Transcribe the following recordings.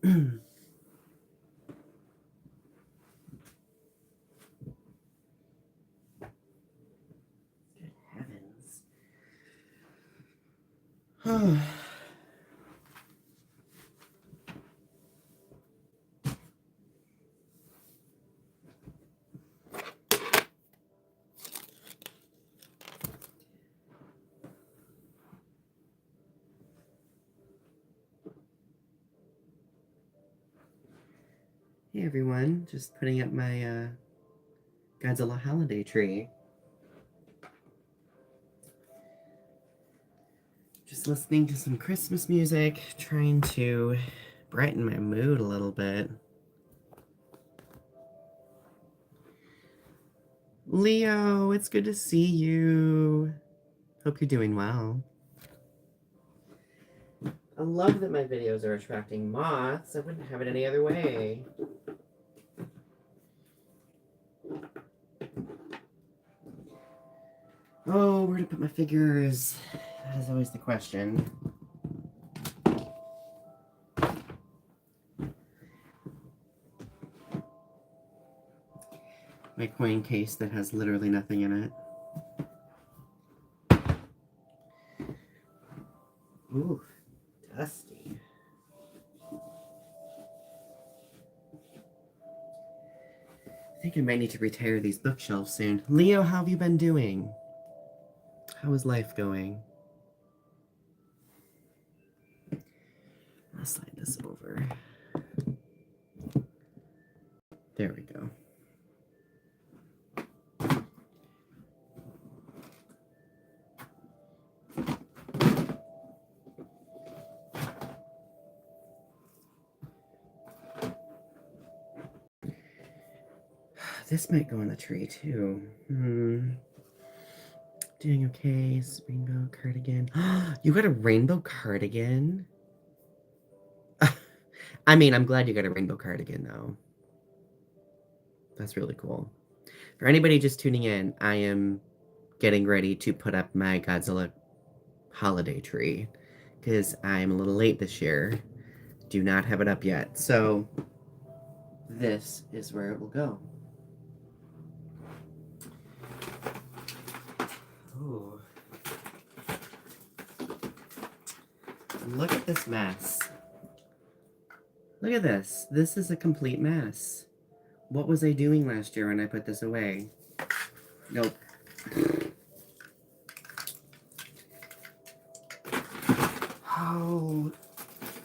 heavens. Hey everyone, just putting up my Godzilla holiday tree. Just listening to some Christmas music, trying to brighten my mood a little bit. Leo, it's good to see you. Hope you're doing well. I love that my videos are attracting moths. I wouldn't have it any other way. Oh, where to put my figures? That is always the question. My coin case that has literally nothing in it. Ooh, dusty. I think I might need to retire these bookshelves soon. Leo, how have you been doing? How is life going? I'll slide this over. There we go. This might go on the tree too. Doing okay. Rainbow cardigan. You got a rainbow cardigan? I mean, I'm glad you got a rainbow cardigan though. That's really cool. For anybody just tuning in, I am getting ready to put up my Godzilla holiday tree because I'm a little late this year. Do not have it up yet. So this is where it will go. Ooh. Look at this mess. Look at this. This is a complete mess. What was I doing last year when I put this away? Nope. Oh,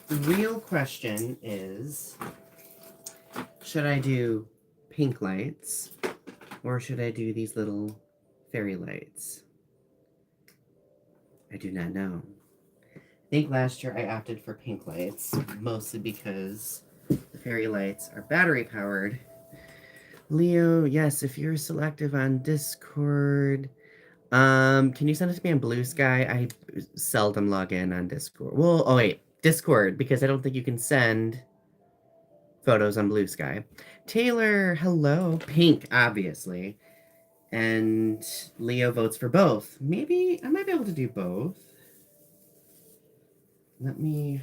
the real question is, should I do pink lights or should I do these little fairy lights? I do not know. I think last year I opted for pink lights, mostly because the fairy lights are battery powered. Leo, yes, if you're selective on Discord, can you send it to me on Blue Sky? I seldom log in on Discord. Well, oh wait, Discord, because I don't think you can send photos on Blue Sky. Taylor, hello. Pink, obviously. And Leo votes for both. Maybe I might be able to do both. Let me...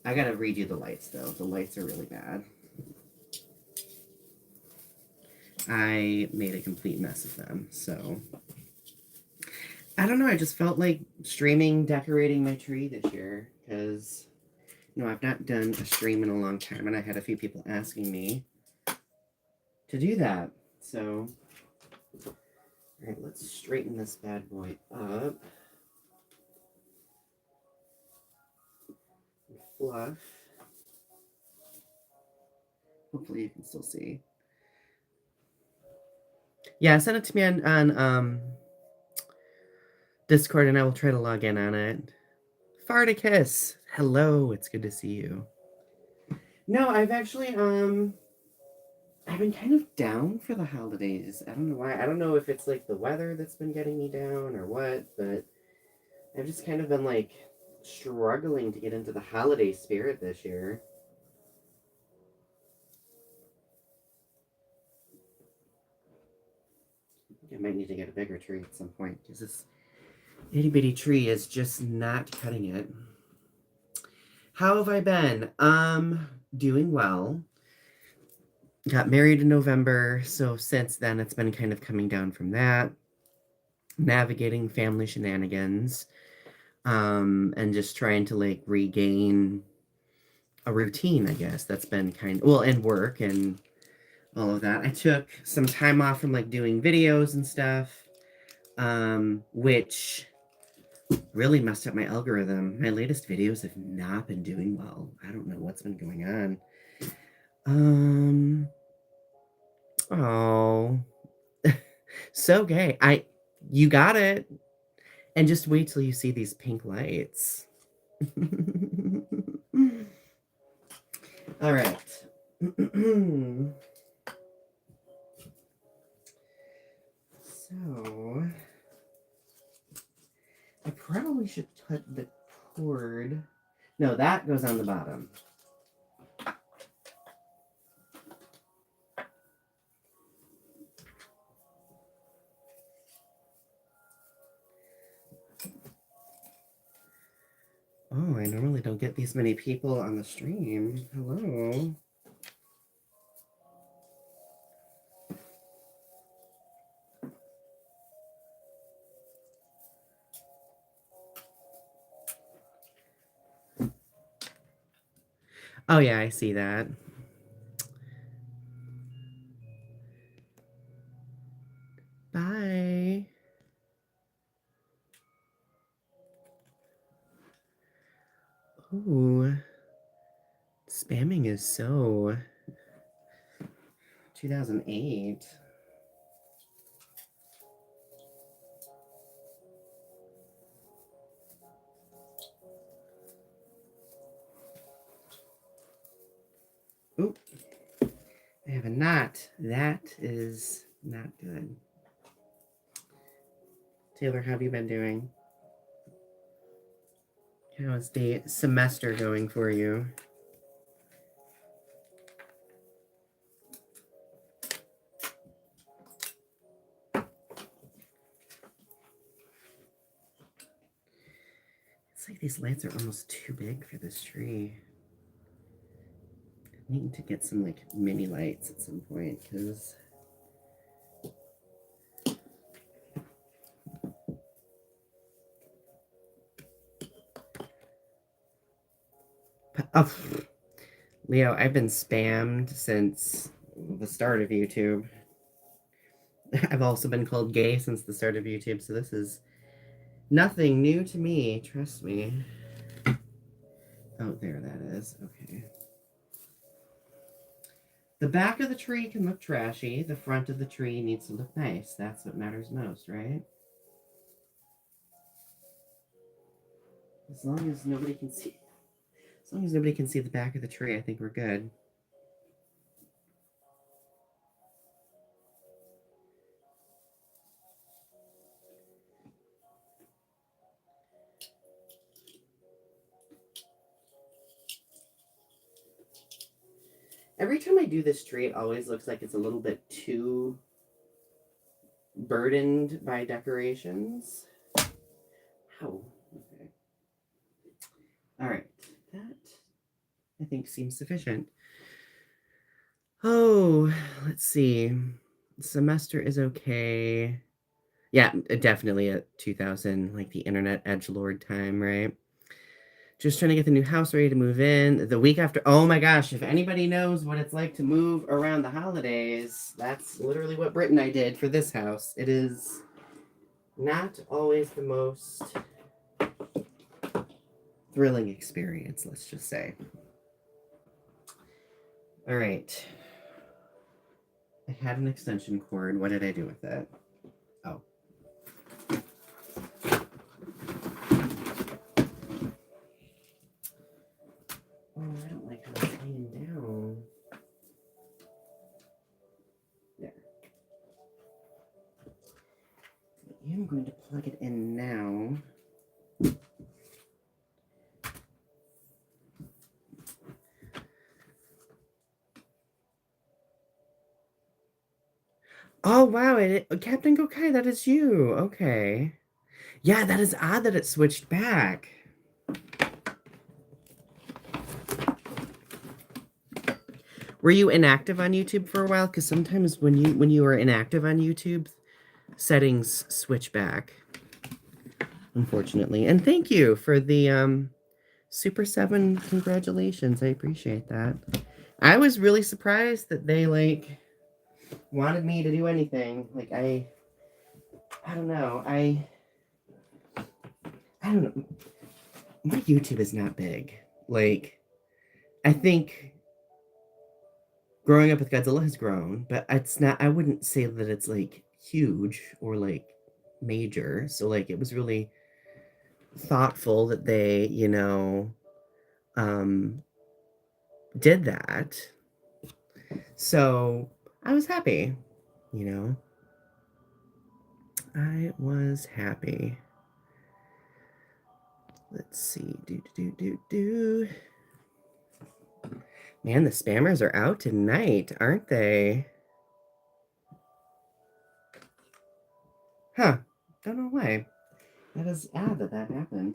I gotta redo the lights, though. The lights are really bad. I made a complete mess of them, so... I don't know, I just felt like streaming, decorating my tree this year, because, you know, I've not done a stream in a long time, and I had a few people asking me to do that, so... Alright, let's straighten this bad boy up. Fluff. Hopefully you can still see. Yeah, send it to me on Discord and I will try to log in on it. Farticus! Hello, it's good to see you. No, I've actually, I've been kind of down for the holidays. I don't know why. I don't know if it's like the weather that's been getting me down or what, but I've just kind of been like struggling to get into the holiday spirit this year. I might need to get a bigger tree at some point because this itty bitty tree is just not cutting it. How have I been? Doing well. Got married in November, so since then it's been kind of coming down from that, navigating family shenanigans, and just trying to like regain a routine, I guess. That's been well, and work and all of that. I took some time off from like doing videos and stuff, which really messed up my algorithm. My latest videos have not been doing well. I don't know what's been going on. Oh, so gay. You got it. And just wait till you see these pink lights. All right. So, I probably should put the cord. No, that goes on the bottom. Oh, I normally don't get these many people on the stream. Hello. Oh, yeah, I see that. Bye. Ooh. Spamming is so 2008. Oop. I have a knot. That is not good. Taylor, how have you been doing? How is the semester going for you? It's like these lights are almost too big for this tree. I need to get some like mini lights at some point because oh, Leo, I've been spammed since the start of YouTube. I've also been called gay since the start of YouTube, so this is nothing new to me, trust me. Oh, there that is. Okay. The back of the tree can look trashy. The front of the tree needs to look nice. That's what matters most, right? As long as nobody can see the back of the tree, I think we're good. Every time I do this tree, it always looks like it's a little bit too burdened by decorations. Oh, okay. All right, that I think seems sufficient. Oh, let's see. Semester is okay. Yeah, definitely at 2000, like the internet edgelord time, right? Just trying to get the new house ready to move in. The week after, oh my gosh, if anybody knows what it's like to move around the holidays, that's literally what Britt and I did for this house. It is not always the most thrilling experience, let's just say. All right. I had an extension cord. What did I do with it? Oh. Oh, I don't like how it's hanging down. There. I am going to plug it in now. Oh, wow. Captain Gokai, that is you. Okay. Yeah, that is odd that it switched back. Were you inactive on YouTube for a while? Because sometimes when you are inactive on YouTube, settings switch back. Unfortunately. And thank you for the Super 7. Congratulations. I appreciate that. I was really surprised that they like wanted me to do anything. Like I don't know. I don't know. My YouTube is not big. Like I think growing up with Godzilla has grown, but it's not, I wouldn't say that it's like huge or like major. So like it was really thoughtful that they, did that. So I was happy, you know. I was happy. Let's see. Do. Man, the spammers are out tonight, aren't they? Huh. Don't know why. That is odd that happened.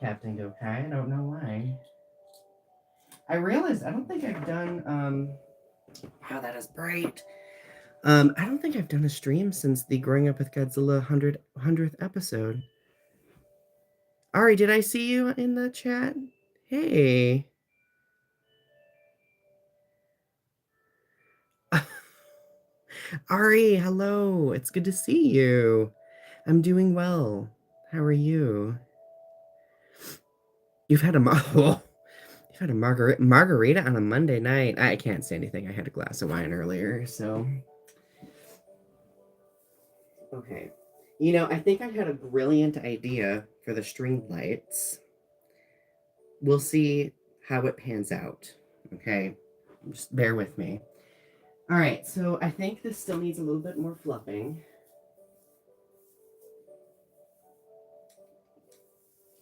Captain Gokai, I don't know why. I realized I don't think I've done wow, that is bright. I don't think I've done a stream since the Growing Up with Godzilla 100th episode. Ari, did I see you in the chat? Hey. Ari, hello. It's good to see you. I'm doing well. How are you? You've had a margarita on a Monday night. I can't say anything. I had a glass of wine earlier, so. Okay. I think I had a brilliant idea for the string lights. We'll see how it pans out. Okay. Just bear with me. All right. So I think this still needs a little bit more fluffing.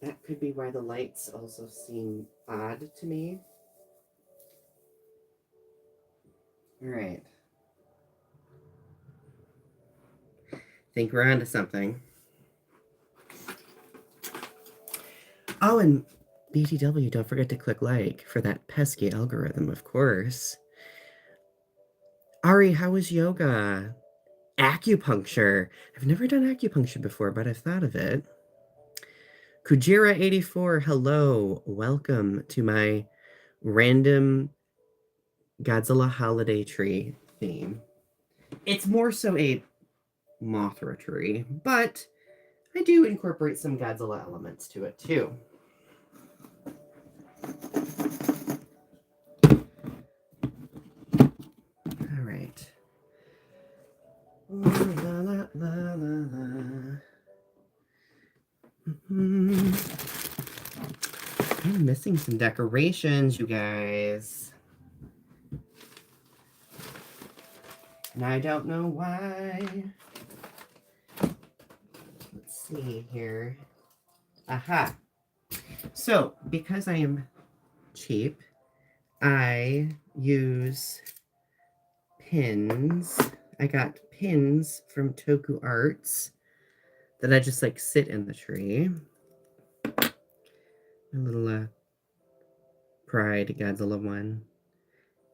That could be why the lights also seem odd to me. All right. Think we're onto something. Oh, and BTW, don't forget to click like for that pesky algorithm, of course. Ari, how was yoga? Acupuncture. I've never done acupuncture before, but I've thought of it. Kujira84, hello. Welcome to my random Godzilla holiday tree theme. It's more so a Mothra tree, but I do incorporate some Godzilla elements to it too. All right. La, la, la, la, la. I'm missing some decorations, you guys. And I don't know why. Let's see here. Aha. So, because I am cheap, I use pins. I got pins from Toku Arts that I just like sit in the tree. A little Pride Godzilla one.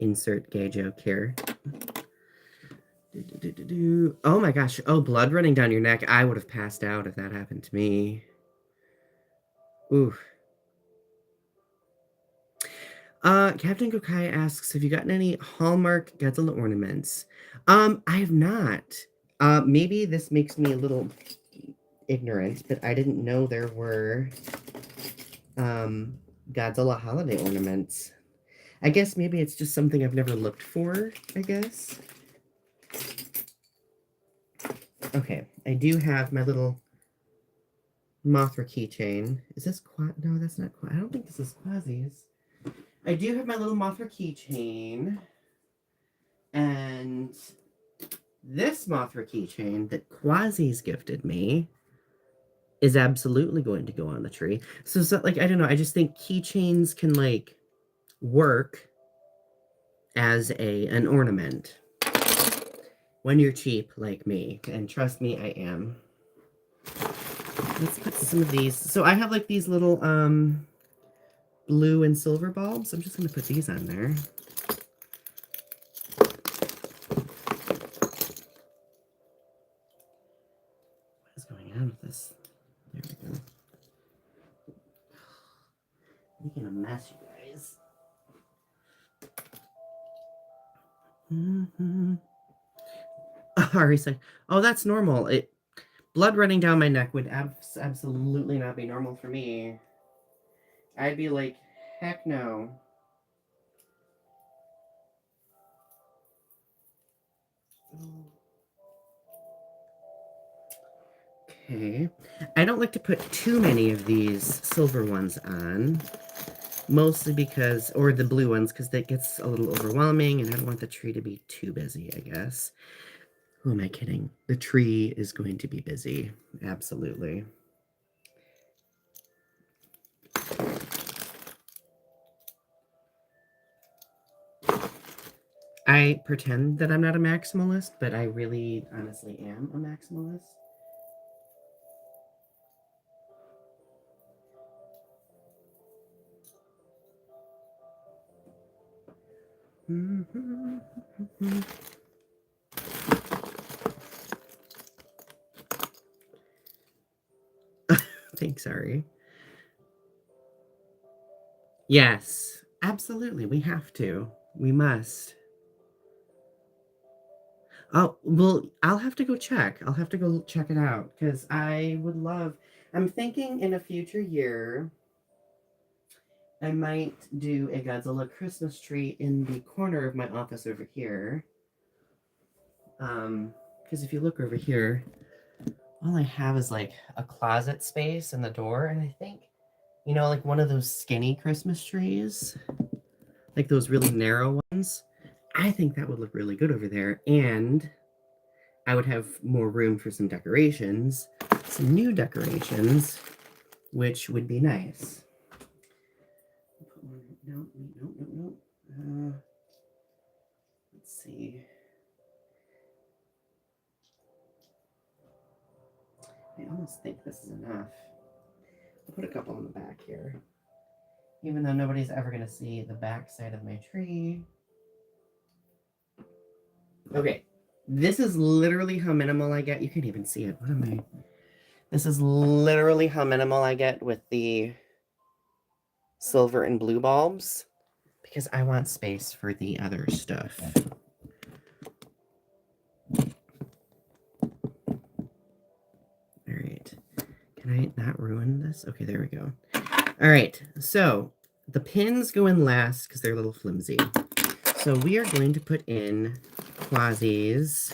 Insert gay joke here. Oh my gosh. Oh, blood running down your neck. I would have passed out if that happened to me. Oof. Captain Gokai asks, have you gotten any Hallmark Godzilla ornaments? I have not. Maybe this makes me a little ignorant, but I didn't know there were Godzilla holiday ornaments. I guess maybe it's just something I've never looked for, I guess. Okay, I do have my little Mothra keychain. Is this No, that's not I don't think this is Quasi's. I do have my little Mothra keychain. And this Mothra keychain that Quasi's gifted me is absolutely going to go on the tree. So like, I don't know, I just think keychains can like work as an ornament when you're cheap like me, and trust me, I am. Let's put some of these. So I have like these little blue and silver bulbs. I'm just gonna put these on there. What is going on with this? There we go. Making a mess, you guys. Ari said, "Oh, that's normal. Blood running down my neck would absolutely not be normal for me. I'd be like, heck no." Okay. I don't like to put too many of these silver ones on. Mostly because, or the blue ones, because that gets a little overwhelming, and I don't want the tree to be too busy, I guess. Who am I kidding? The tree is going to be busy. Absolutely. I pretend that I'm not a maximalist, but I really, honestly am a maximalist. Thanks, Ari. Yes, absolutely. We have to. We must. Oh, well, I'll have to go check. I'll have to go check it out because I would love. I'm thinking in a future year, I might do a Godzilla Christmas tree in the corner of my office over here. Because if you look over here, all I have is like a closet space and the door, and I think, like one of those skinny Christmas trees, like those really narrow ones. I think that would look really good over there, and I would have more room for some decorations, some new decorations, which would be nice. No. Let's see. I almost think this is enough. I'll put a couple on the back here. Even though nobody's ever going to see the back side of my tree. Okay. This is literally how minimal I get. You can't even see it. What am I? This is literally how minimal I get with the silver and blue bulbs. Because I want space for the other stuff. All right. Can I not ruin this? Okay, there we go. All right. So the pins go in last because they're a little flimsy. So we are going to put in Quasi's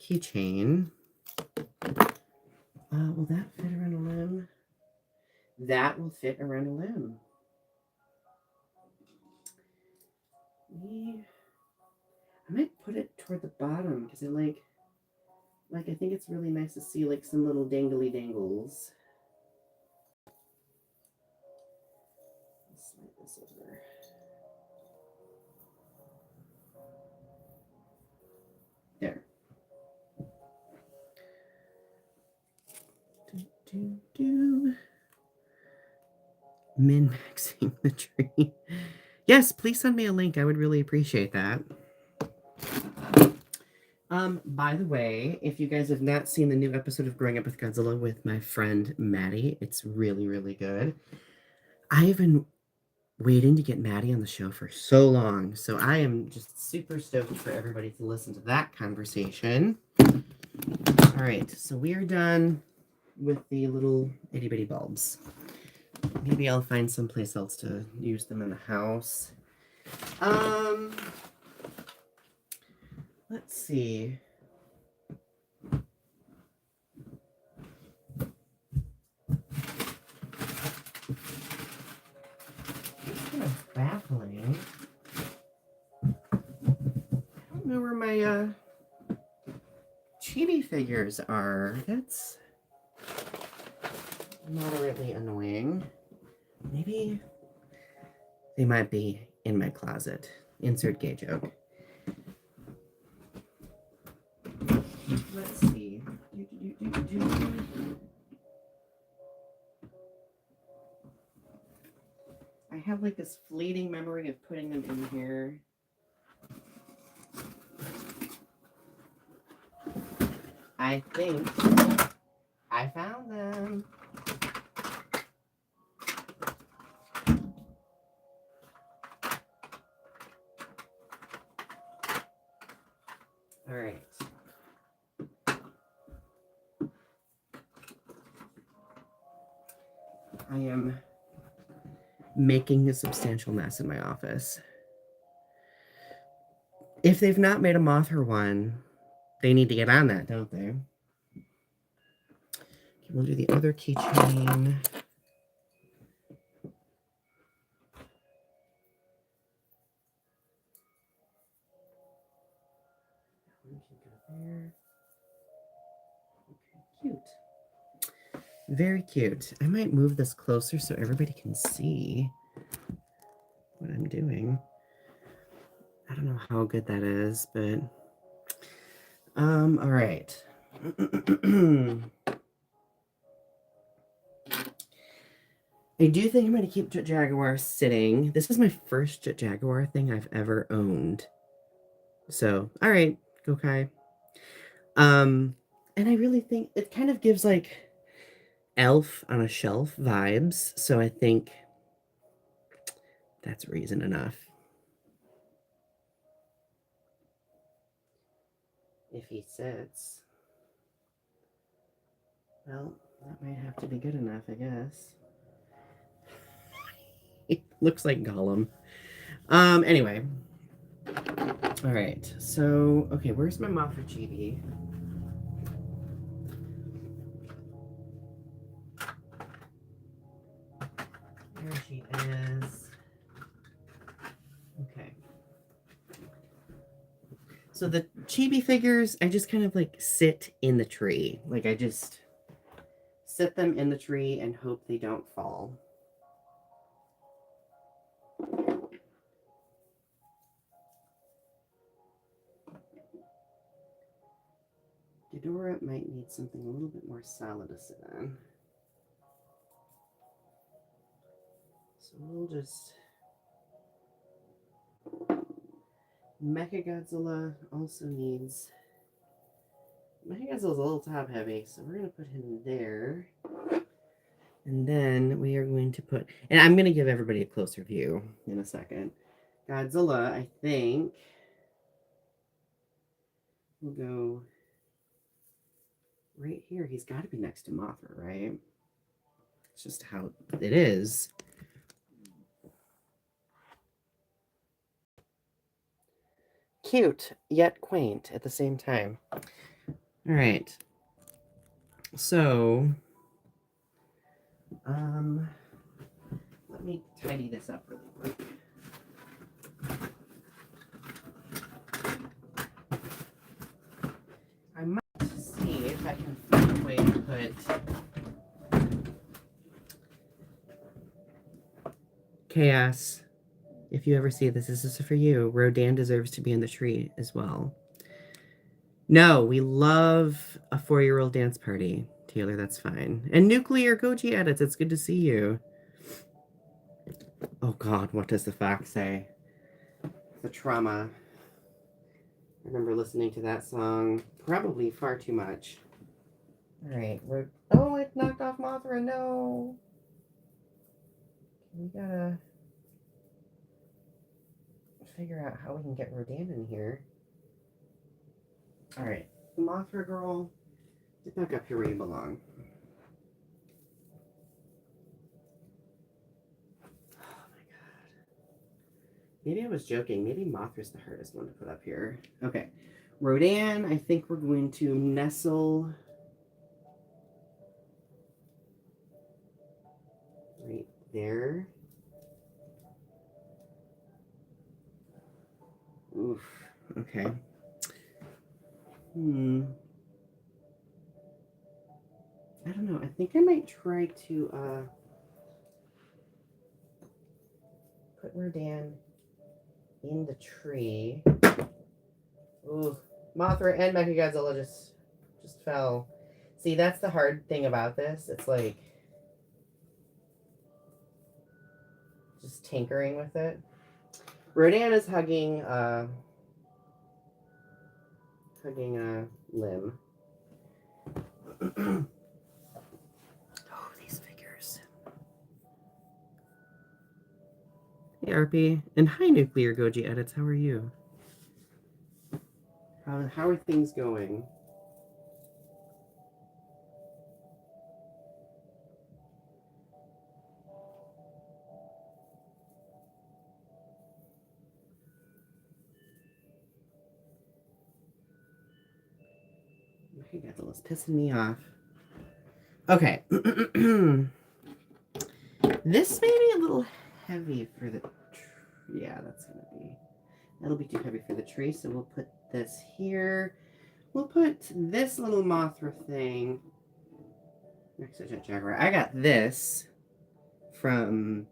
keychain. Will that fit around a limb? That will fit around a limb. I might put it toward the bottom because I like I think it's really nice to see like some little dangly dangles. Let's slide this over. There. Min-maxing the tree. Yes, please send me a link. I would really appreciate that. By the way, if you guys have not seen the new episode of Growing Up with Godzilla with my friend Maddie, it's really, really good. I've been waiting to get Maddie on the show for so long, so I am just super stoked for everybody to listen to that conversation. All right, so we are done with the little itty-bitty bulbs. Maybe I'll find someplace else to use them in the house. Let's see. It's kind of baffling. I don't know where my chibi figures are. That's moderately annoying. Maybe they might be in my closet. Insert gay joke. Let's see. I have like this fleeting memory of putting them in here. I think I found them. All right. I am making a substantial mess in my office. If they've not made a Mothra one, they need to get on that, don't they? Okay, we'll do the other keychain. There. Okay, cute. Very cute. I might move this closer so everybody can see what I'm doing. I don't know how good that is, but all right. I do think I'm going to keep Jet Jaguar sitting. This is my first Jet Jaguar thing I've ever owned. So, all right, go Kai. And I really think it kind of gives like Elf on a Shelf vibes. So I think that's reason enough. If he sits, well, that might have to be good enough, I guess. It looks like Gollum. Anyway. All right. So, okay, where's my Mothra Chibi? There she is. Okay. So the chibi figures, I just kind of like sit in the tree. Like I just sit them in the tree and hope they don't fall. Ghidorah might need something a little bit more solid to sit on. So we'll just... Mechagodzilla also needs... Mechagodzilla's a little top heavy, so we're going to put him there. And then we are going to put... And I'm going to give everybody a closer view in a second. Godzilla, I think... We'll go... Right here, he's got to be next to Mothra, right? It's just how it is. Cute, yet quaint at the same time. All right. So, let me tidy this up really quick. I might see if I can find a way to put Chaos. If you ever see this is for you. Rodan deserves to be in the tree as well. No, we love a 4-year-old dance party. Taylor, that's fine. And Nuclear Goji edits, it's good to see you. Oh God, what does the fox say? The trauma. I remember listening to that song probably far too much. All right, oh, it knocked off Mothra, no. We gotta figure out how we can get Rodan in here. All right, Mothra girl, get back up here where you belong. Oh my God. Maybe I was joking. Maybe Mothra's the hardest one to put up here. Okay, Rodan, I think we're going to nestle right there. Oof, okay. I don't know. I think I might try to put Rodan in the tree. Ooh, Mothra and Mechagodzilla just fell. See, that's the hard thing about this. It's like just tinkering with it. Rodan is hugging a limb. Oh, these figures. Hey, RP. And hi, Nuclear Goji Edits. How are you? How are things going? My Godzilla's pissing me off. Okay. This may be a little heavy for the... Yeah, that'll be too heavy for the tree, so we'll put this here. We'll put this little Mothra thing next to Jet Jaguar. I got this from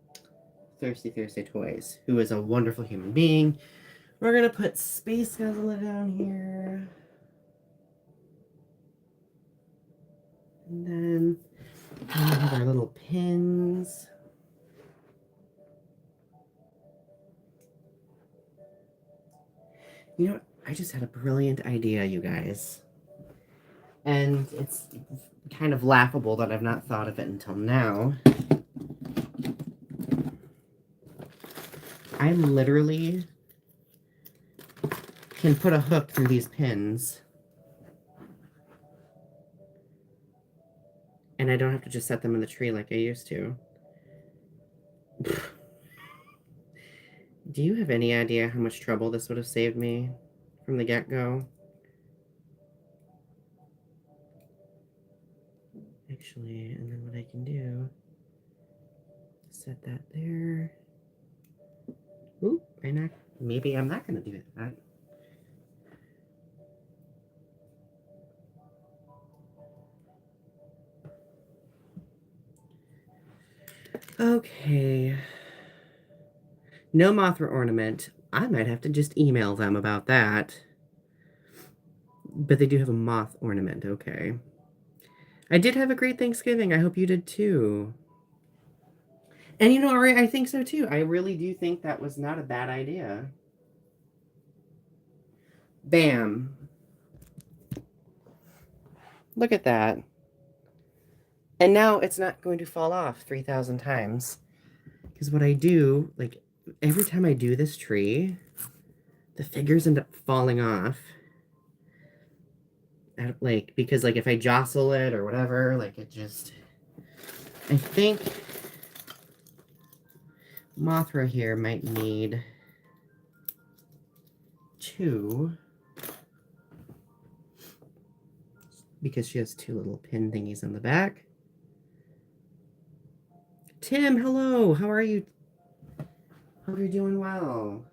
Thirsty Thursday Toys, who is a wonderful human being. We're gonna put Space Godzilla down here. And then we have our little pins. You know, I just had a brilliant idea, you guys. And it's kind of laughable that I've not thought of it until now. I literally can put a hook through these pins. And I don't have to just set them in the tree like I used to. Do you have any idea how much trouble this would have saved me from the get-go? Actually, and then what I can do, set that there. Ooh, maybe I'm not going to do that. Okay. No Mothra ornament. I might have to just email them about that. But they do have a moth ornament, okay. I did have a great Thanksgiving. I hope you did too. And you know, Ari, I think so too. I really do think that was not a bad idea. Bam. Look at that. And now it's not going to fall off 3,000 times. Because what I do, like, every time I do this tree, the figures end up falling off. Like, because, like, if I jostle it or whatever, like, it just... I think Mothra here might need 2. Because she has 2 little pin thingies on the back. Tim, hello! How are you? Hope you're doing well.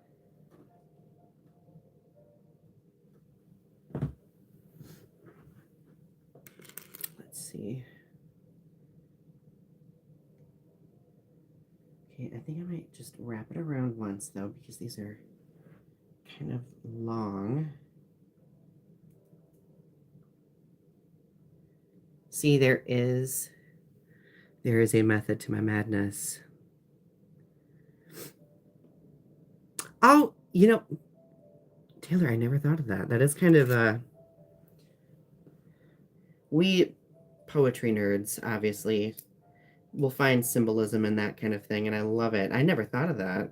Let's see. Okay, I think I might just wrap it around once, though, because these are kind of long. See, there is a method to my madness. Oh, you know, Taylor, I never thought of that. That is kind of we poetry nerds, obviously, will find symbolism in that kind of thing, and I love it. I never thought of that.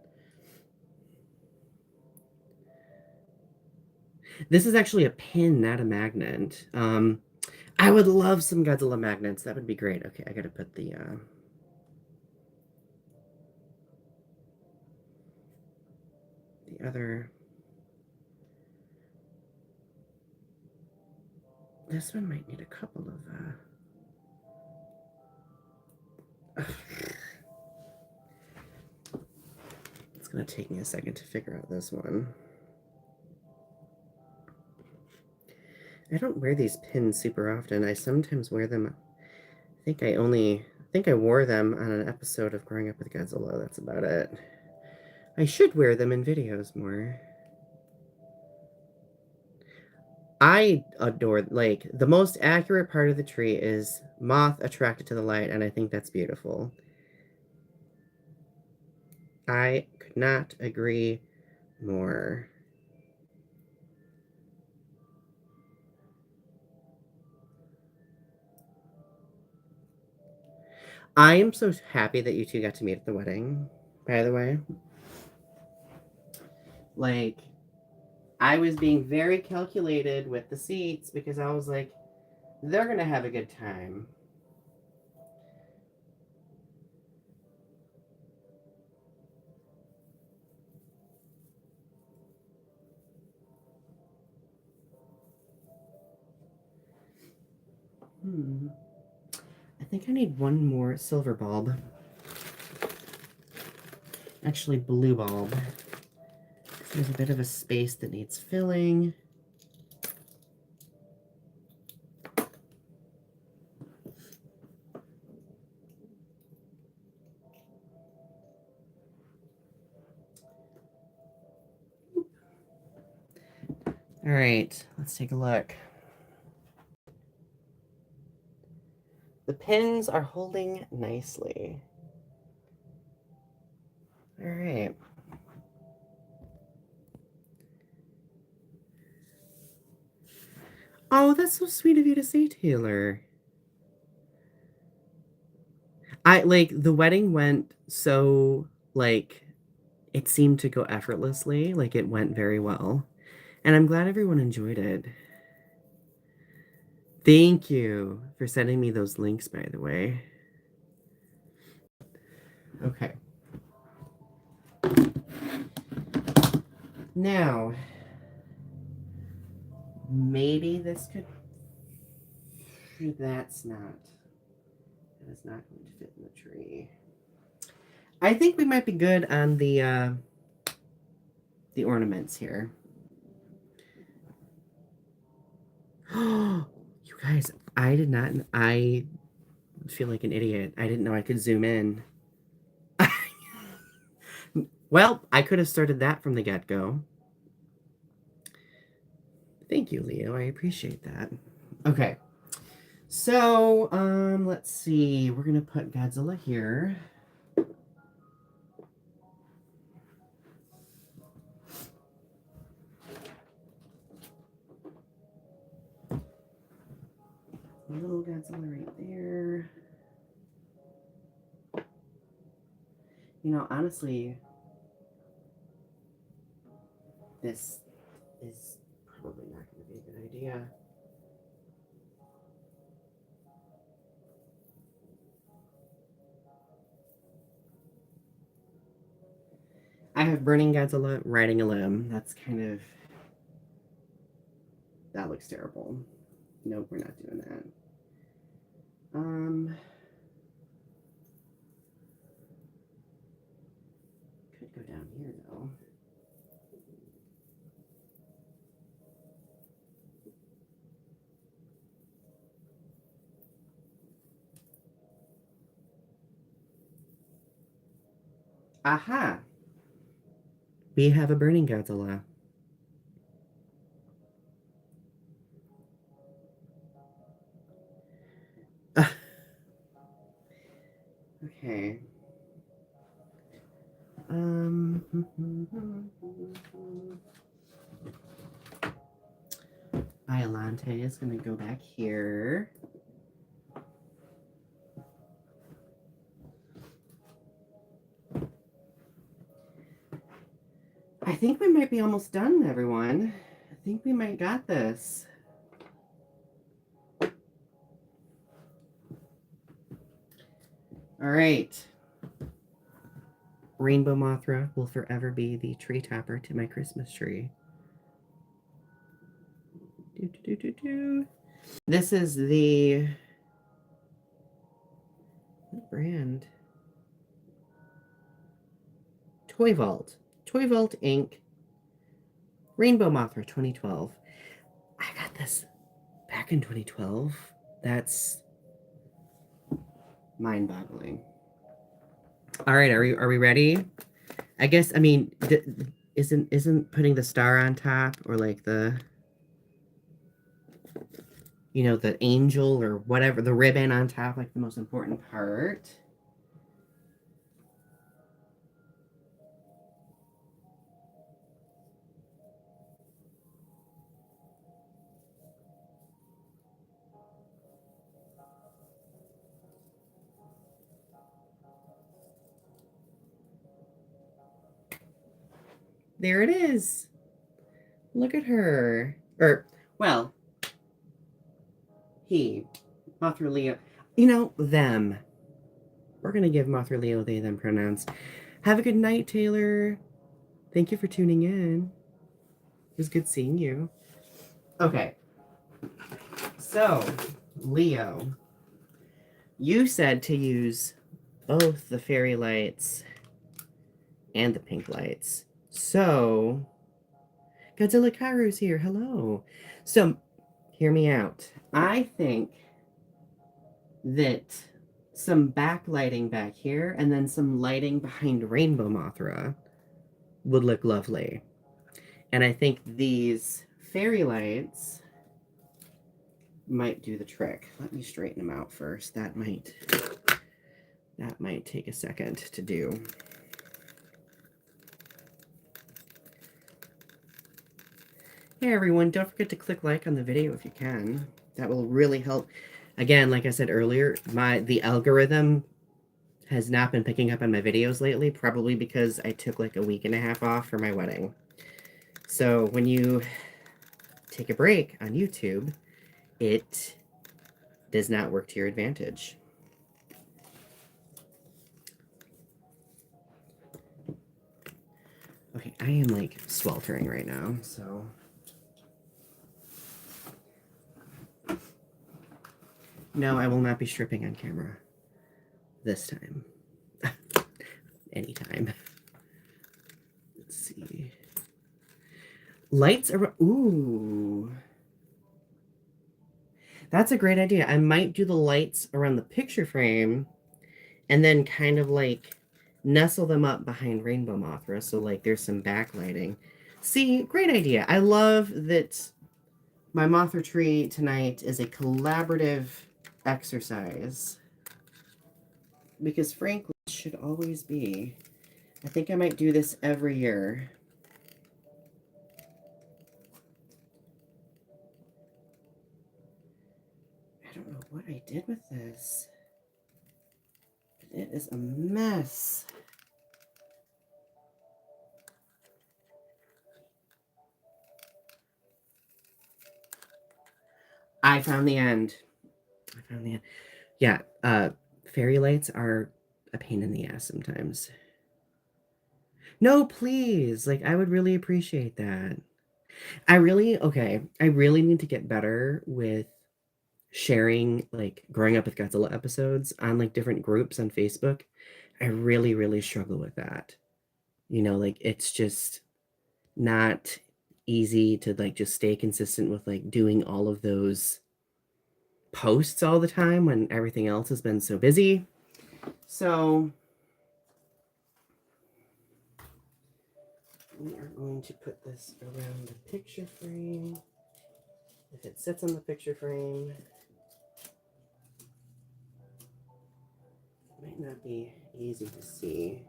This is actually a pin, not a magnet. I would love some Godzilla magnets. That would be great. Okay, I gotta put the other... This one might need a couple of... It's gonna take me a second to figure out this one. I don't wear these pins super often. I sometimes wear them... I think I wore them on an episode of Growing Up with Godzilla. That's about it. I should wear them in videos more. I adore, like, the most accurate part of the tree is moth attracted to the light, and I think that's beautiful. I could not agree more. I am so happy that you two got to meet at the wedding, by the way. Like, I was being very calculated with the seats because I was like, they're going to have a good time. I think I need one more silver bulb. Actually, blue bulb. There's a bit of a space that needs filling. All right, let's take a look. The pins are holding nicely. All right. Oh, that's so sweet of you to say, Taylor. I like the wedding went so like it seemed to go effortlessly, like it went very well. And I'm glad everyone enjoyed it. Thank you for sending me those links, by the way. Okay. Now, maybe this could. That's not. That is not going to fit in the tree. I think we might be good on the ornaments here. You guys, I did not. I feel like an idiot. I didn't know I could zoom in. Well, I could have started that from the get-go. Thank you, Leo. I appreciate that. Okay. So, let's see. We're gonna put Godzilla here. A little Godzilla right there. You know, honestly, this is probably not going to be a good idea. I have Burning Godzilla riding a limb. That's kind of... That looks terrible. Nope, we're not doing that. Could go down here, though. Aha! We have a Burning Godzilla. Okay. Iolante is going to go back here. I think we might be almost done, everyone. I think we might got this. All right. Rainbow Mothra will forever be the tree topper to my Christmas tree. This is the... What brand? Toy Vault. Toy Vault Inc. Rainbow Mothra 2012. I got this back in 2012. That's mind-boggling. All right, are we ready? I guess, I mean, isn't putting the star on top or like the, you know, the angel or whatever, the ribbon on top, like the most important part? There it is. Look at her. Or, well, he. Mothra Leo. You know, them. We're going to give Mothra Leo they, them pronouns. Have a good night, Taylor. Thank you for tuning in. It was good seeing you. Okay. So, Leo, you said to use both the fairy lights and the pink lights. So, Godzilla Kairu's here. Hello. So, hear me out. I think that some backlighting back here and then some lighting behind Rainbow Mothra would look lovely. And I think these fairy lights might do the trick. Let me straighten them out first. That might take a second to do. Hey everyone, don't forget to click like on the video if you can. That will really help. Again, like I said earlier, the algorithm has not been picking up on my videos lately, probably because I took like a week and a half off for my wedding. So when you take a break on YouTube, it does not work to your advantage. Okay, I am like sweltering right now, so. No, I will not be stripping on camera this time. Anytime. Let's see. Lights are. Ooh. That's a great idea. I might do the lights around the picture frame and then kind of like nestle them up behind Rainbow Mothra. So like there's some backlighting. See, great idea. I love that my Mothra tree tonight is a collaborative exercise. Because frankly, it should always be. I think I might do this every year. I don't know what I did with this. It is a mess. I found the end. Yeah, fairy lights are a pain in the ass sometimes. No, please. Like, I would really appreciate that. I really need to get better with sharing, like, growing up with Godzilla episodes on, like, different groups on Facebook. I really, really struggle with that. You know, like, it's just not easy to, like, just stay consistent with, like, doing all of those posts all the time when everything else has been so busy. So we are going to put this around the picture frame. If it sits on the picture frame, it might not be easy to see.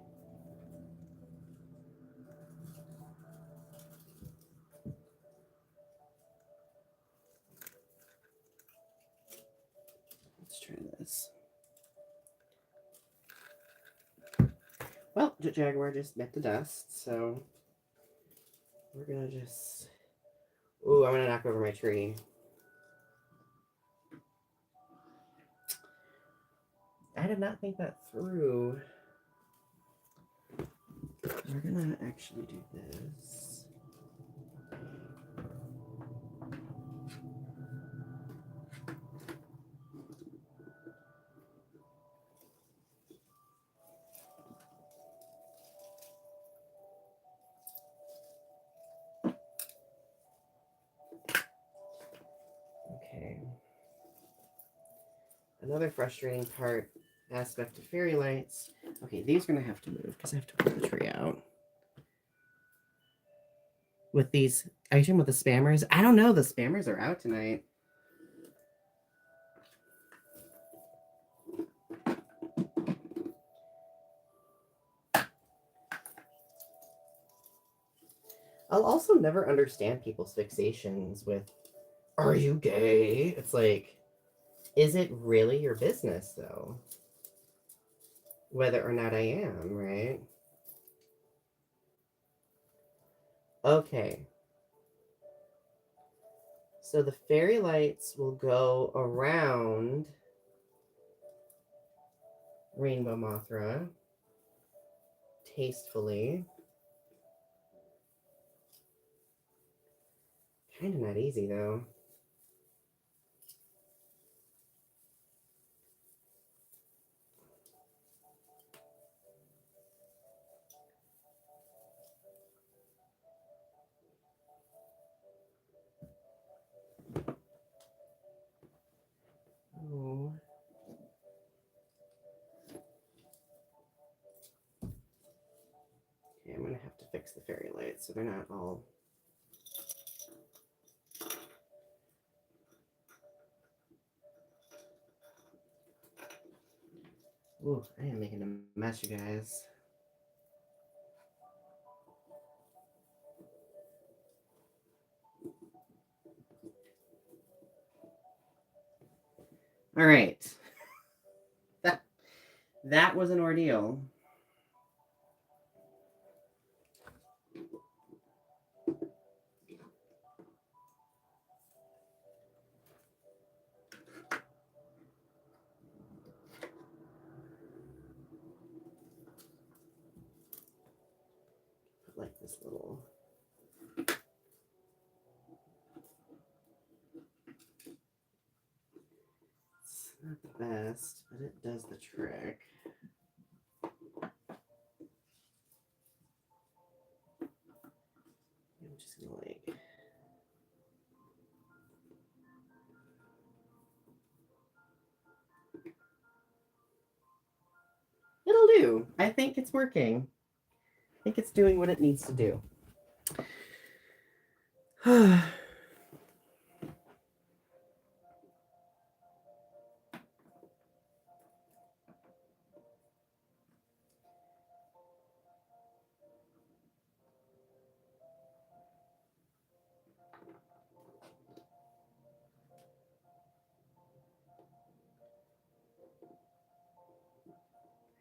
Let's try this. Well, Jaguar just bit the dust, so we're gonna just... Ooh, I'm gonna knock over my tree. I did not think that through. We're gonna actually do this. Okay. Another frustrating aspect of fairy lights. Okay, these are gonna have to move because I have to pull the tree out. With these, actually with the spammers, I don't know, the spammers are out tonight. I'll also never understand people's fixations with, are you gay? It's like, is it really your business, though? Whether or not I am, right? Okay. So the fairy lights will go around Rainbow Mothra tastefully. Kind of not easy though. Oh. Okay, I'm gonna have to fix the fairy lights so they're not all. Ooh, I am making a mess, you guys. All right. That was an ordeal. Put like this little. It's not the best, but it does the trick. I'm just gonna like. It'll do. I think it's working. I think it's doing what it needs to do. I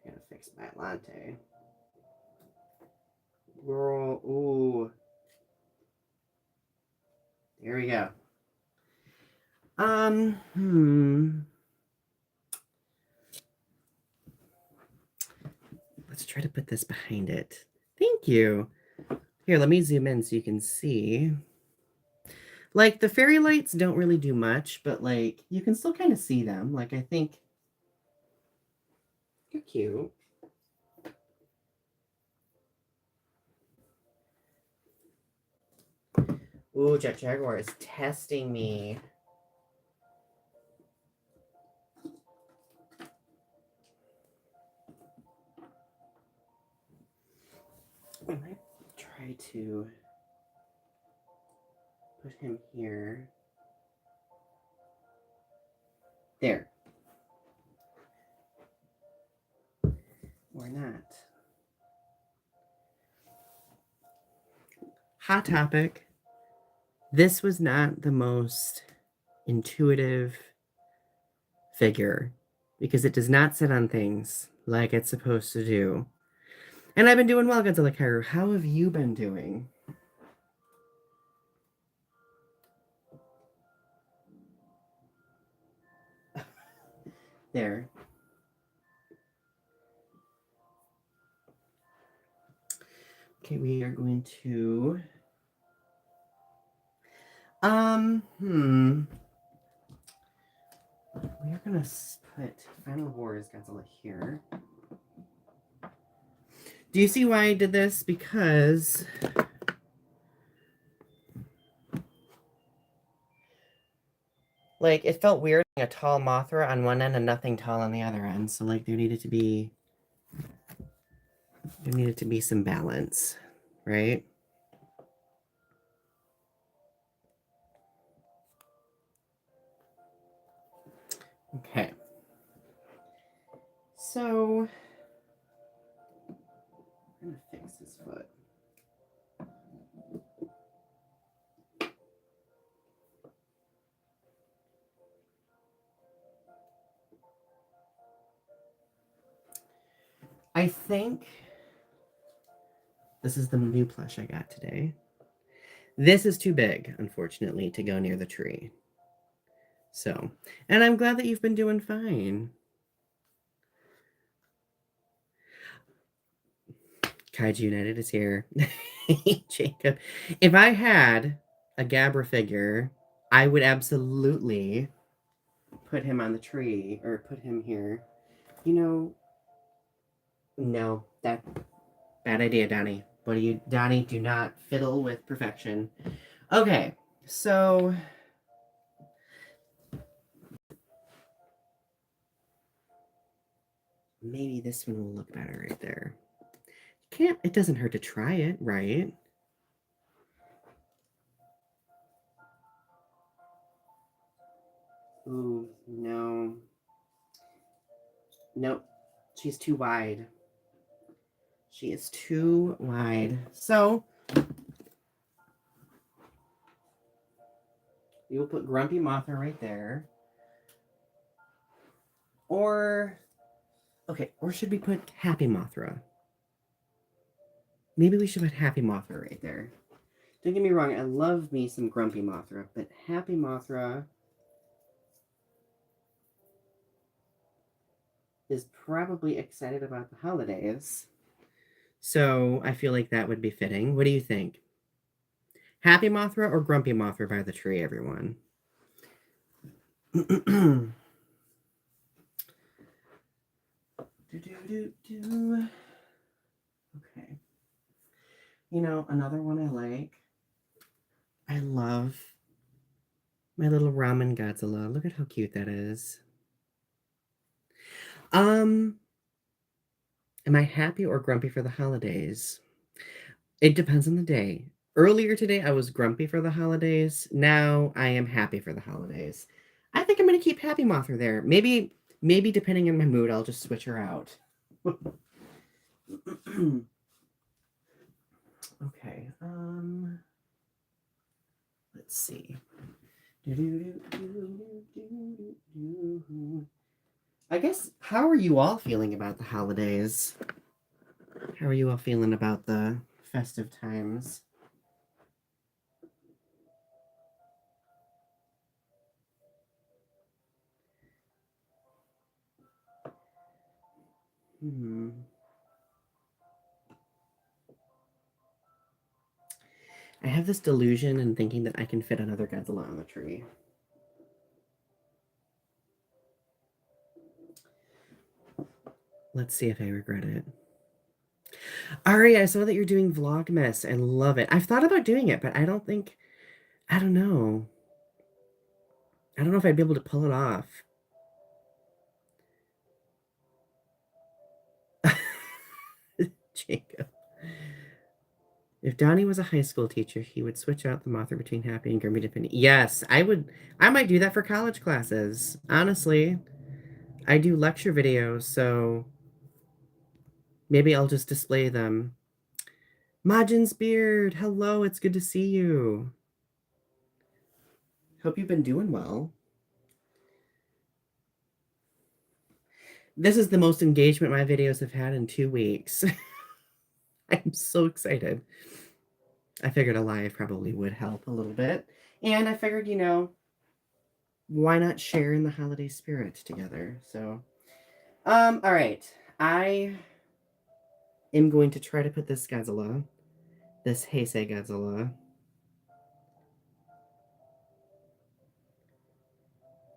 gotta fix my latte. Girl, ooh. There we go. Let's try to put this behind it. Thank you. Here, let me zoom in so you can see. Like, the fairy lights don't really do much, but, like, you can still kind of see them. Like, I think you're cute. Ooh, Jet Jaguar is testing me. I might try to put him here. There. Or not. Hot topic. This was not the most intuitive figure because it does not sit on things like it's supposed to do. And I've been doing well, Godzilla Kairu. How have you been doing? There. Okay, we are going to we're gonna put Final Wars Godzilla here. Do you see why I did this? Because like it felt weird having a tall Mothra on one end and nothing tall on the other end. So like there needed to be some balance, right? Okay. So I'm gonna fix his foot. I think this is the new plush I got today. This is too big, unfortunately, to go near the tree. So, and I'm glad that you've been doing fine. Kaiju United is here. Jacob. If I had a Gabra figure, I would absolutely put him on the tree or put him here. You know, no, that bad idea, Donnie. What do you, Donnie? Do not fiddle with perfection. Okay, so maybe this one will look better right there. Can't. It doesn't hurt to try it, right? Ooh, no. Nope. She's too wide. She is too wide. So we will put Grumpy Mothra right there. Or, okay, or should we put Happy Mothra? Maybe we should put Happy Mothra right there. Don't get me wrong, I love me some Grumpy Mothra, but Happy Mothra is probably excited about the holidays. So I feel like that would be fitting. What do you think? Happy Mothra or Grumpy Mothra by the tree, everyone? Okay. You know, another one I like. I love my little ramen Godzilla. Look at how cute that is. Am I happy or grumpy for the holidays? It depends on the day. Earlier today, I was grumpy for the holidays. Now I am happy for the holidays. I think I'm gonna keep Happy Mothra there. Maybe depending on my mood, I'll just switch her out. Okay. Let's see. I guess, how are you all feeling about the holidays? How are you all feeling about the festive times? I have this delusion in thinking that I can fit another Godzilla on the tree. Let's see if I regret it. Ari, I saw that you're doing Vlogmas. I love it. I've thought about doing it, but I don't know. I don't know if I'd be able to pull it off. Jacob. If Donnie was a high school teacher, he would switch out the Mothra between Happy and Grumpy depending. Yes, I would. I might do that for college classes. Honestly, I do lecture videos, so maybe I'll just display them. Majin's Beard, hello, it's good to see you. Hope you've been doing well. This is the most engagement my videos have had in 2 weeks. I'm so excited. I figured a live probably would help a little bit. And I figured, you know, why not share in the holiday spirit together? So, all right. I am going to try to put this Godzilla, this Heisei Godzilla.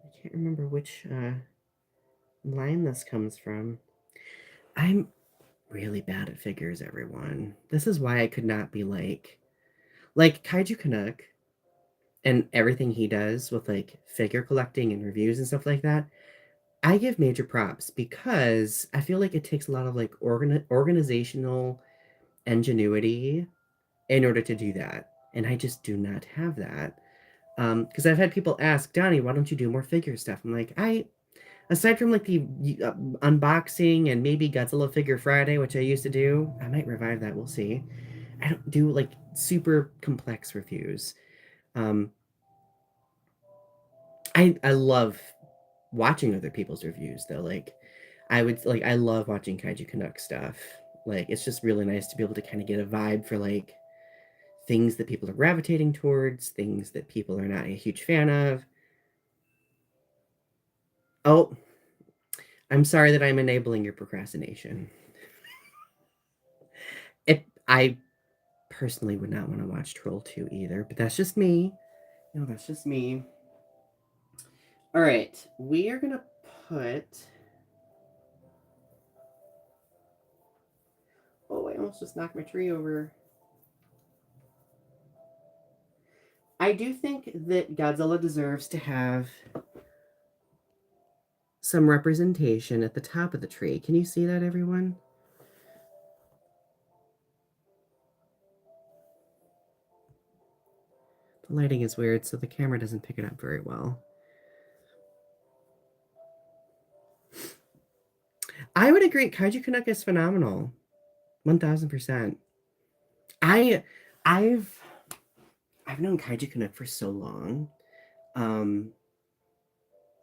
I can't remember which line this comes from. I'm really bad at figures, everyone. This is why I could not be like Kaiju Canuck and everything he does with like figure collecting and reviews and stuff like that. I give major props because I feel like it takes a lot of like organizational ingenuity in order to do that. And I just do not have that. Because I've had people ask, Donnie, why don't you do more figure stuff? I'm like, aside from like the unboxing and maybe Godzilla Figure Friday, which I used to do, I might revive that. We'll see. I don't do like super complex reviews. I love watching other people's reviews though. Like I love watching Kaiju Canuck stuff. Like it's just really nice to be able to kind of get a vibe for like things that people are gravitating towards, things that people are not a huge fan of. Oh, I'm sorry that I'm enabling your procrastination. I personally would not want to watch Troll 2 either, but that's just me. No, that's just me. All right, we are going to put... Oh, I almost just knocked my tree over. I do think that Godzilla deserves to have some representation at the top of the tree. Can you see that, everyone? The lighting is weird, so the camera doesn't pick it up very well. I would agree. Kaiju Canuck is phenomenal. 1000%. I've known Kaiju Canuck for so long.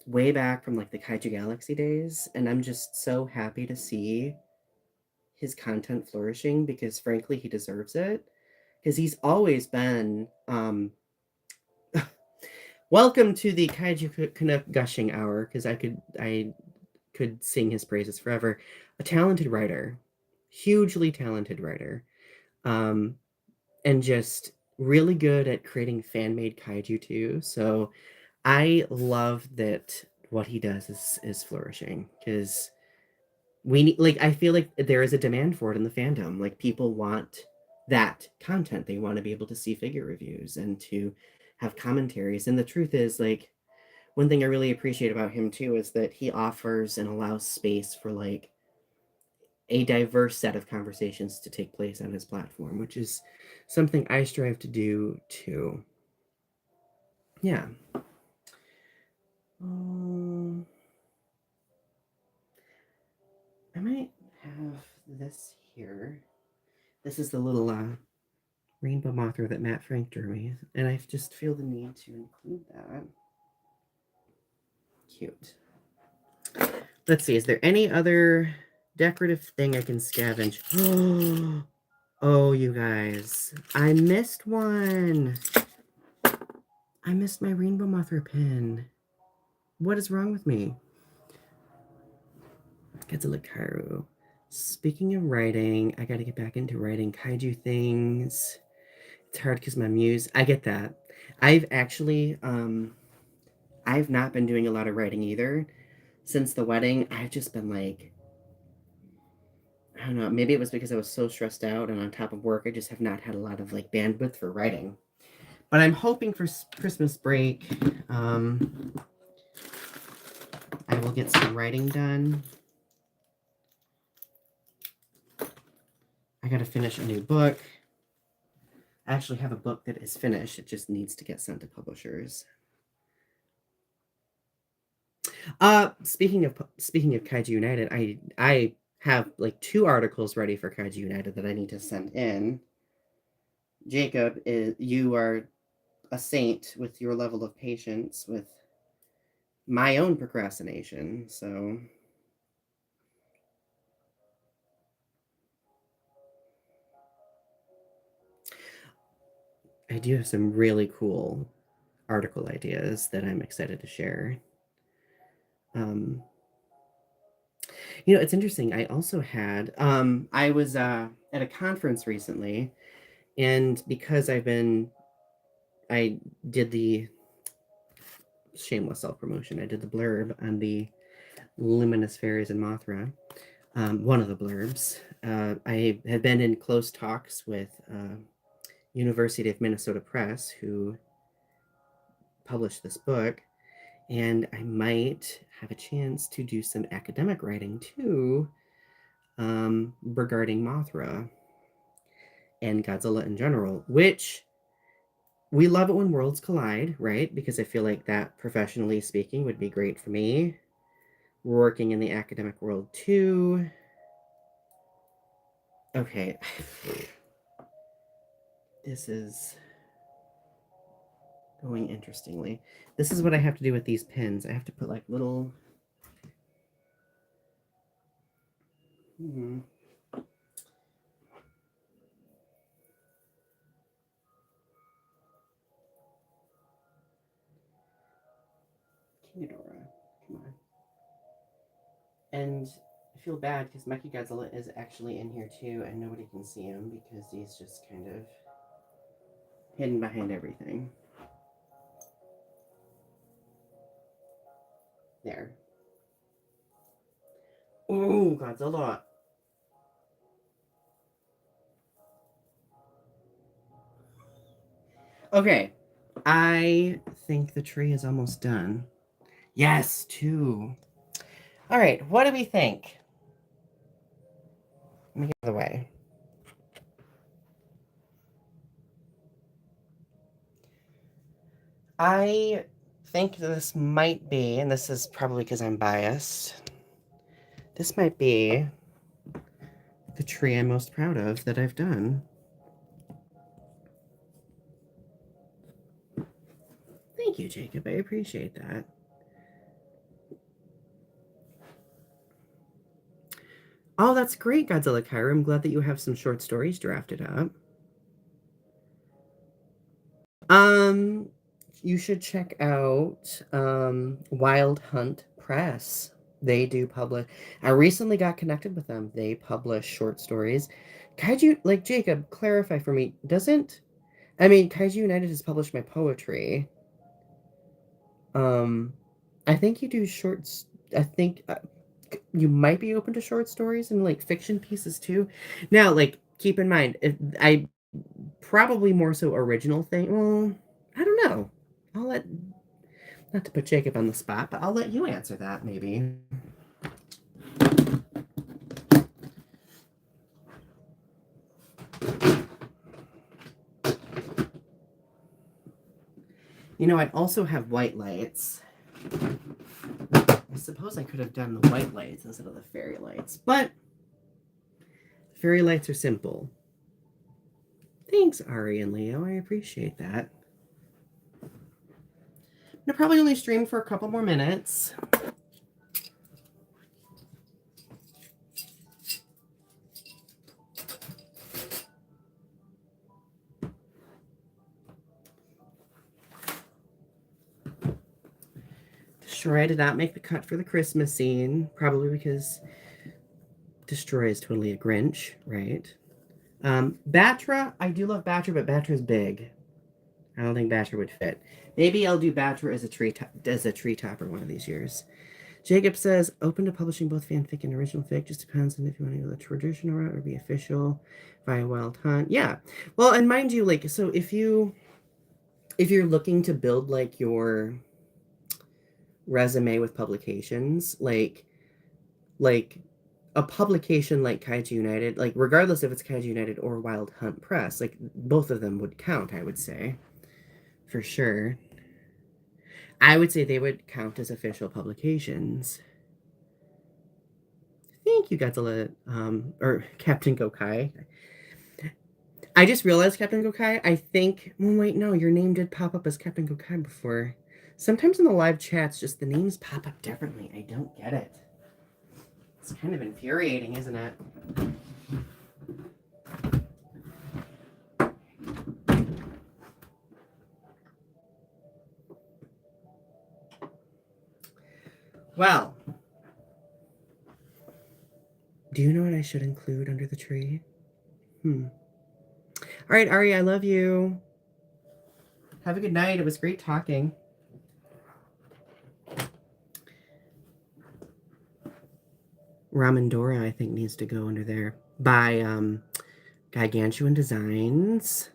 Way back from like the Kaiju Galaxy days, and I'm just so happy to see his content flourishing because frankly he deserves it. Because he's always been welcome to the Kaiju Canuck gushing hour, because I could sing his praises forever. A talented writer, hugely talented writer, and just really good at creating fan-made kaiju too. So I love that what he does is flourishing, because we need, like, I feel like there is a demand for it in the fandom. Like, people want that content. They want to be able to see figure reviews and to have commentaries. And the truth is, like, one thing I really appreciate about him too is that he offers and allows space for like a diverse set of conversations to take place on his platform, which is something I strive to do too. Yeah. I might have this here. This is the little rainbow Mothra that Matt Frank drew me, and I just feel the need to include that. Cute. Let's see, is there any other decorative thing I can scavenge? Oh, you guys, I missed one. I missed my rainbow Mothra pin. What is wrong with me? Godzilla Karu. Speaking of writing, I gotta get back into writing kaiju things. It's hard because my muse. I get that. I've actually, I've not been doing a lot of writing either. Since the wedding, I've just been like, I don't know, maybe it was because I was so stressed out and on top of work, I just have not had a lot of like bandwidth for writing. But I'm hoping for Christmas break, I will get some writing done. I gotta finish a new book. I actually have a book that is finished. It just needs to get sent to publishers. Speaking of Kaiju United, I have like 2 articles ready for Kaiju United that I need to send in. Jacob, you are a saint with your level of patience with my own procrastination. So I do have some really cool article ideas that I'm excited to share. You know, it's interesting. I also had I was at a conference recently, and because I did the shameless self-promotion. I did the blurb on the luminous fairies and Mothra. One of the blurbs. I have been in close talks with University of Minnesota Press, who published this book, and I might have a chance to do some academic writing too, regarding Mothra and Godzilla in general, which we love it when worlds collide, right? Because I feel like that, professionally speaking, would be great for me. We're working in the academic world too. Okay. This is going interestingly. This is what I have to do with these pins. I have to put like little... And I feel bad because Mikey Godzilla is actually in here too, and nobody can see him because he's just kind of hidden behind everything. There. Ooh, Godzilla. Okay. I think the tree is almost done. Yes, two. All right, what do we think? Let me get out of the way. I think this might be, and this is probably because I'm biased, this might be the tree I'm most proud of that I've done. Thank you, Jacob. I appreciate that. Oh, that's great, Godzilla Kyra. I'm glad that you have some short stories drafted up. You should check out Wild Hunt Press. They do publish. I recently got connected with them. They publish short stories. Kaiju, like Jacob, clarify for me. Kaiju United has published my poetry. I think you do shorts. I think you might be open to short stories and like fiction pieces too. Now, like keep in mind, if I probably more so original thing. Well, I don't know. I'll let not to put Jacob on the spot, but I'll let you answer that maybe. You know, I also have white lights. I suppose I could have done the white lights instead of the fairy lights, but fairy lights are simple. Thanks, Ari and Leo. I appreciate that. I'll probably only stream for a couple more minutes. Destroy did not make the cut for the Christmas scene, probably because Destroy is totally a Grinch, right? Batra, I do love Batra, but Batra's big. I don't think Batra would fit. Maybe I'll do Batra as a tree topper one of these years. Jacob says, open to publishing both fanfic and original fic. Just depends on if you want to go the traditional route or be official via Wild Hunt. Yeah. Well, and mind you, like, so if you're looking to build like your resume with publications, like a publication like Kaiju United, like regardless if it's Kaiju United or Wild Hunt Press, like both of them would count, I would say. For sure. I would say they would count as official publications. Thank you, Godzilla, or Captain Gokai. I just realized, Captain Gokai, I think, well, wait, no, your name did pop up as Captain Gokai before. Sometimes in the live chats, just the names pop up differently. I don't get it. It's kind of infuriating, isn't it? Well, do you know what I should include under the tree? All right, Ari, I love you. Have a good night. It was great talking. Ramendora, I think, needs to go under there by Gigantuan Designs.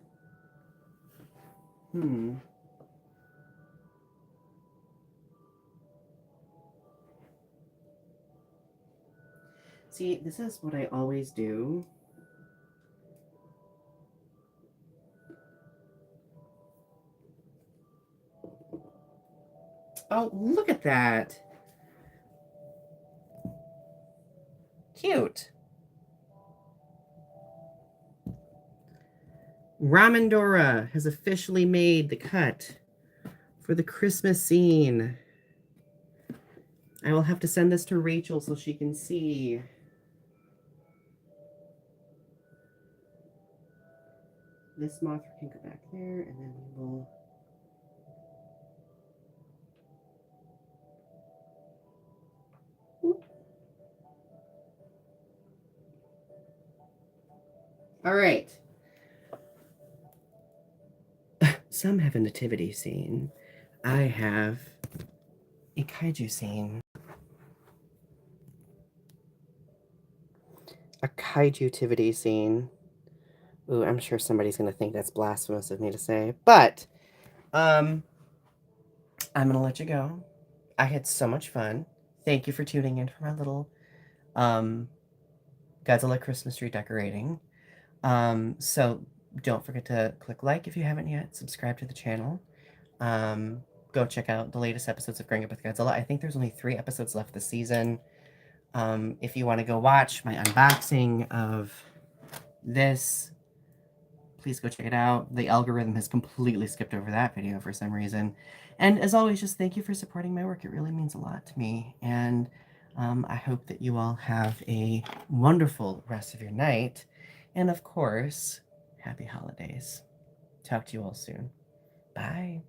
See, this is what I always do. Oh, look at that. Cute. Ramendora has officially made the cut for the Christmas scene. I will have to send this to Rachel so she can see. This Mothra can go back there, and then we will... Whoop. All right. Some have a nativity scene. I have a kaiju scene. A kaiju-tivity scene. Ooh, I'm sure somebody's going to think that's blasphemous of me to say. But, I'm going to let you go. I had so much fun. Thank you for tuning in for my little, Godzilla Christmas tree decorating. So don't forget to click like if you haven't yet. Subscribe to the channel. Go check out the latest episodes of Growing Up with Godzilla. I think there's only 3 episodes left this season. If you want to go watch my unboxing of this, please go check it out. The algorithm has completely skipped over that video for some reason. And as always, just thank you for supporting my work. It really means a lot to me. And I hope that you all have a wonderful rest of your night. And of course, happy holidays. Talk to you all soon. Bye.